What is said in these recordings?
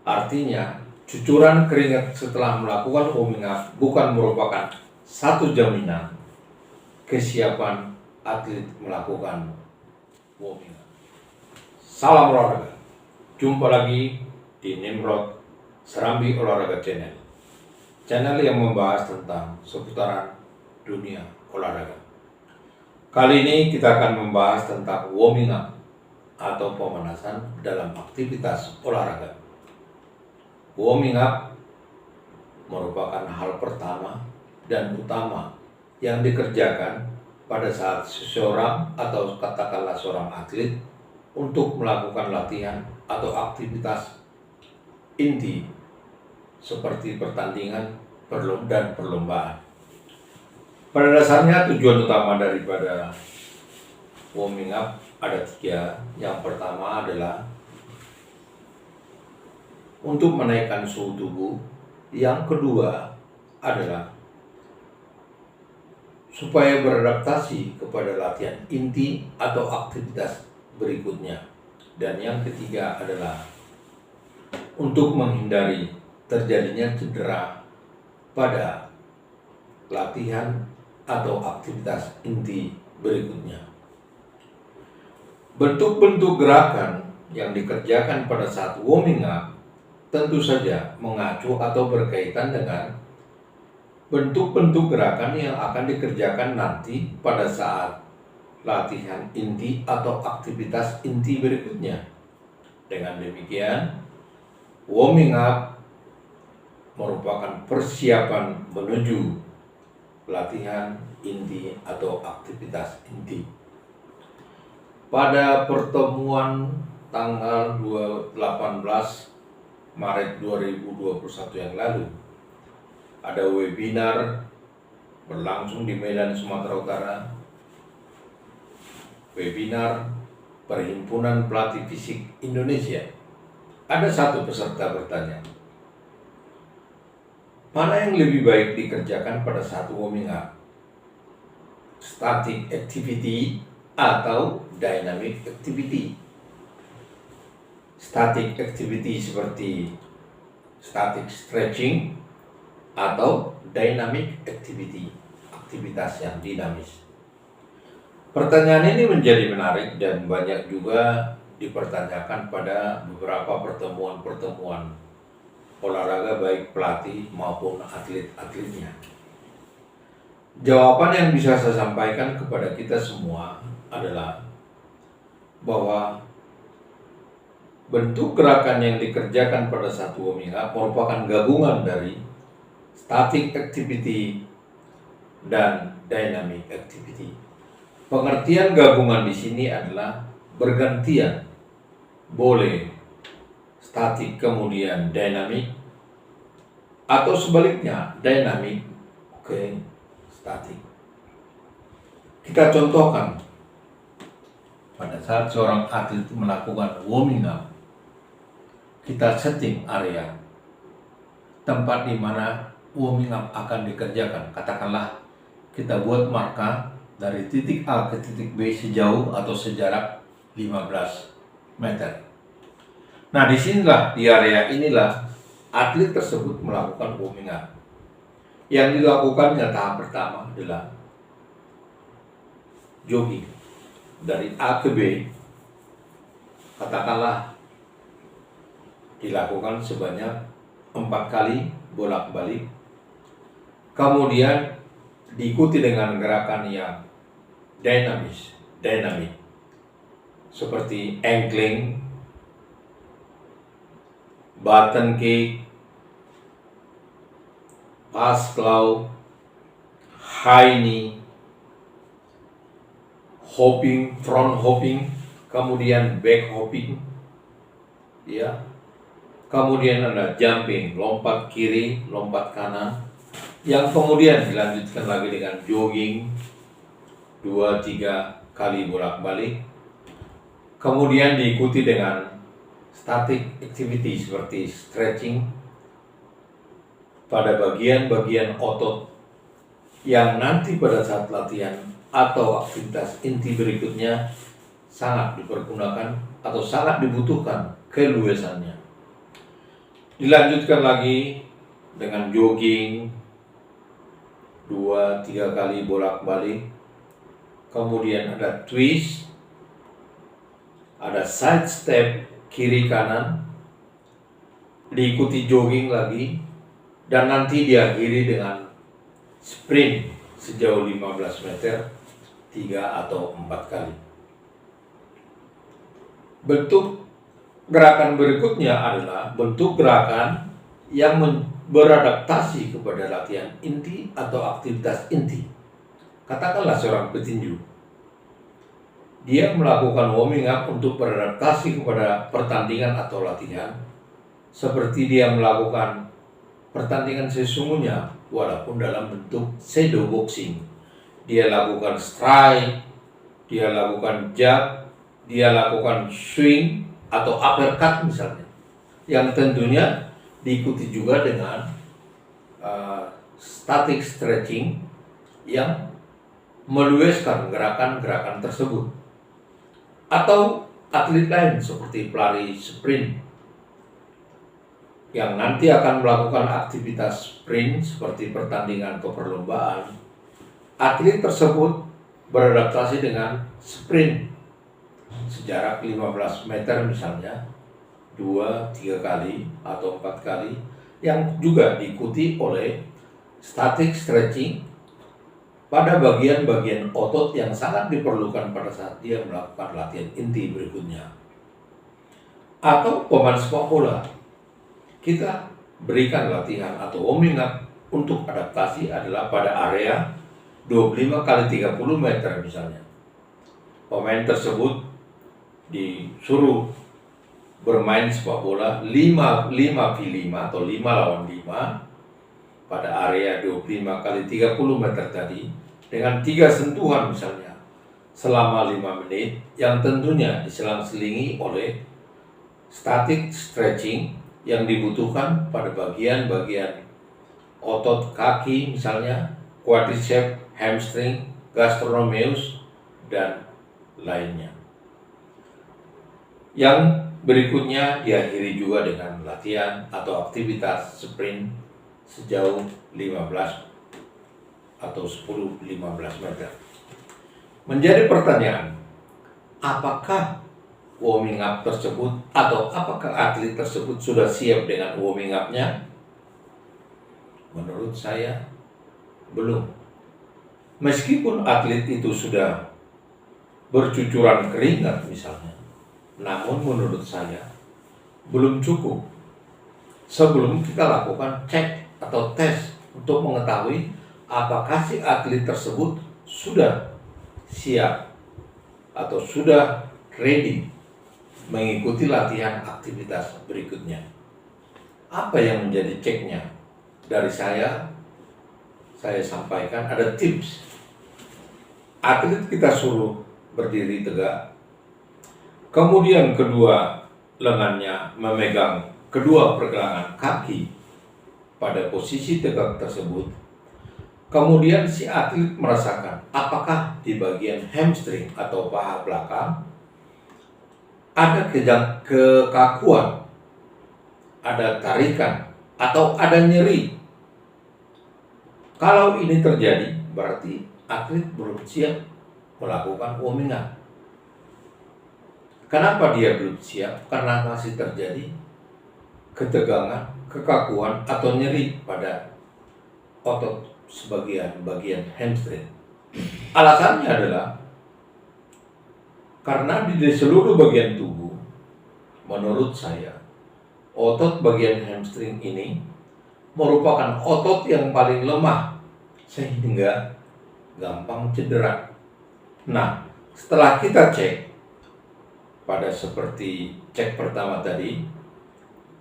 Artinya, cucuran keringat setelah melakukan warming up bukan merupakan satu jaminan kesiapan atlet melakukan warming up. Salam olahraga. Jumpa lagi di Nimrod Serambi Olahraga Channel. Channel yang membahas tentang seputaran dunia olahraga. Kali ini kita akan membahas tentang warming up atau pemanasan dalam aktivitas olahraga. Warming up merupakan hal pertama dan utama yang dikerjakan pada saat seseorang atau katakanlah seorang atlet untuk melakukan latihan atau aktivitas inti seperti pertandingan dan perlombaan. Pada dasarnya tujuan utama daripada warming up ada 3. Yang pertama adalah untuk menaikkan suhu tubuh. Yang kedua adalah supaya beradaptasi kepada latihan inti atau aktivitas berikutnya. Dan yang ketiga adalah untuk menghindari terjadinya cedera pada latihan atau aktivitas inti berikutnya. Bentuk-bentuk gerakan yang dikerjakan pada saat warming up tentu saja mengacu atau berkaitan dengan bentuk-bentuk gerakan yang akan dikerjakan nanti pada saat latihan inti atau aktivitas inti berikutnya. Dengan demikian, warming up merupakan persiapan menuju latihan inti atau aktivitas inti. Pada pertemuan tanggal 18 Maret 2021 yang lalu, ada webinar berlangsung di Medan, Sumatera Utara. Webinar Perhimpunan Pelatih Fisik Indonesia. Ada satu peserta bertanya, mana yang lebih baik dikerjakan pada saat warming up? Static activity atau dynamic activity? Static activity seperti static stretching atau dynamic activity, aktivitas yang dinamis. Pertanyaan ini menjadi menarik dan banyak juga dipertanyakan pada beberapa pertemuan-pertemuan olahraga baik pelatih maupun atlet-atletnya. Jawaban yang bisa saya sampaikan kepada kita semua adalah bahwa bentuk gerakan yang dikerjakan pada saat warming up merupakan gabungan dari static activity dan dynamic activity. Pengertian gabungan di sini adalah bergantian, boleh statik kemudian dynamic atau sebaliknya dynamic ke statik. Kita contohkan pada saat seorang atlet melakukan warming up, kita setting area tempat di mana warming up akan dikerjakan. Katakanlah kita buat marka dari titik A ke titik B sejauh atau sejarak 15 meter. Nah, disinilah, di area inilah atlet tersebut melakukan warming up. Yang dilakukannya tahap pertama adalah jogging dari A ke B, katakanlah dilakukan sebanyak 4 kali bolak-balik, kemudian diikuti dengan gerakan yang dynamic seperti ankling, button kick, pass claw, high knee, hopping, front hopping, kemudian back hopping, ya. Kemudian ada jumping, lompat kiri, lompat kanan, yang kemudian dilanjutkan lagi dengan jogging 2-3 kali bolak-balik. Kemudian diikuti dengan static activity seperti stretching pada bagian-bagian otot yang nanti pada saat latihan atau aktivitas inti berikutnya sangat dipergunakan atau sangat dibutuhkan keluasannya. Dilanjutkan lagi dengan jogging 2-3 kali bolak-balik. Kemudian ada twist, ada side step kiri kanan, diikuti jogging lagi, dan nanti diakhiri dengan sprint sejauh 15 meter 3 atau 4 kali. Bentuk gerakan berikutnya adalah bentuk gerakan yang beradaptasi kepada latihan inti atau aktivitas inti. Katakanlah seorang petinju, dia melakukan warming up untuk beradaptasi kepada pertandingan atau latihan, seperti dia melakukan pertandingan sesungguhnya walaupun dalam bentuk shadow boxing. Dia lakukan strike, dia lakukan jab, dia lakukan swing atau uppercut misalnya, yang tentunya diikuti juga dengan static stretching yang meluaskan gerakan-gerakan tersebut. Atau atlet lain seperti pelari sprint yang nanti akan melakukan aktivitas sprint seperti pertandingan atau perlombaan. Atlet tersebut beradaptasi dengan sprint sejarak 15 meter misalnya, 2-3 kali atau 4 kali, yang juga diikuti oleh static stretching pada bagian-bagian otot yang sangat diperlukan pada saat dia melakukan latihan inti berikutnya. Atau pemain sepak bola, kita berikan latihan atau warming up untuk adaptasi adalah pada area 25 kali 30 meter misalnya. Pemain tersebut disuruh bermain sepak bola 5v5 atau 5 lawan 5 pada area 25 kali 30 meter tadi dengan 3 sentuhan misalnya selama 5 menit, yang tentunya diselang-selingi oleh static stretching yang dibutuhkan pada bagian-bagian otot kaki misalnya quadriceps, hamstring, gastrocnemius, dan lainnya. Yang berikutnya diakhiri juga dengan latihan atau aktivitas sprint sejauh 15 atau 10-15 meter. Menjadi pertanyaan, apakah warming up tersebut atau apakah atlet tersebut sudah siap dengan warming up-nya? Menurut saya belum. Meskipun atlet itu sudah bercucuran keringat misalnya, namun menurut saya belum cukup. Sebelum kita lakukan cek atau tes untuk mengetahui apakah si atlet tersebut sudah siap atau sudah ready mengikuti latihan aktivitas berikutnya. Apa yang menjadi ceknya? Dari saya sampaikan ada tips. Atlet kita suruh berdiri tegak, kemudian kedua lengannya memegang kedua pergelangan kaki pada posisi tegak tersebut. Kemudian si atlet merasakan apakah di bagian hamstring atau paha belakang ada kekakuan, ada tarikan, atau ada nyeri. Kalau ini terjadi, berarti atlet belum siap melakukan warming up. Kenapa dia belum siap? Karena masih terjadi ketegangan, kekakuan, atau nyeri pada otot bagian hamstring. Alasannya adalah karena di seluruh bagian tubuh, menurut saya, otot bagian hamstring ini merupakan otot yang paling lemah sehingga gampang cedera. Nah, setelah kita cek pada seperti cek pertama tadi,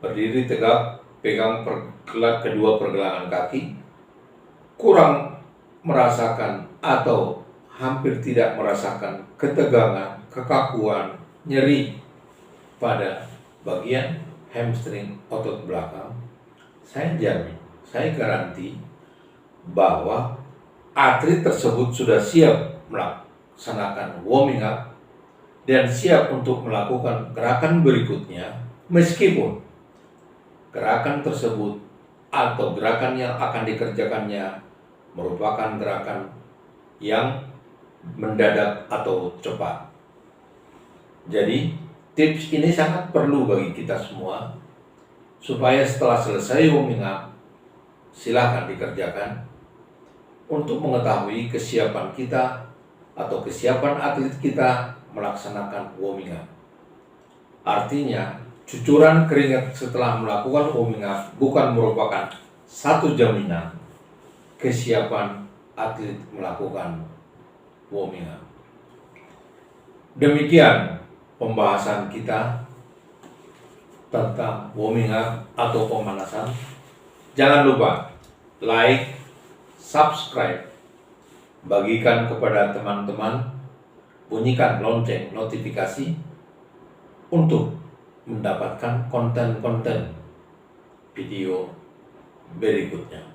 berdiri tegak, pegang kedua pergelangan kaki, kurang merasakan atau hampir tidak merasakan ketegangan, kekakuan, nyeri pada bagian hamstring otot belakang, saya jamin, saya garanti bahwa atlet tersebut sudah siap melaksanakan warming up dan siap untuk melakukan gerakan berikutnya, meskipun gerakan tersebut atau gerakan yang akan dikerjakannya merupakan gerakan yang mendadak atau cepat. Jadi tips ini sangat perlu bagi kita semua supaya setelah selesai warming up silakan dikerjakan untuk mengetahui kesiapan kita atau kesiapan atlet kita melaksanakan warming up. Artinya cucuran keringat setelah melakukan warming up bukan merupakan satu jaminan kesiapan atlet melakukan warming up. Demikian pembahasan kita tentang warming up atau pemanasan. Jangan lupa like, subscribe, bagikan kepada teman-teman, bunyikan lonceng notifikasi untuk mendapatkan konten-konten video berikutnya.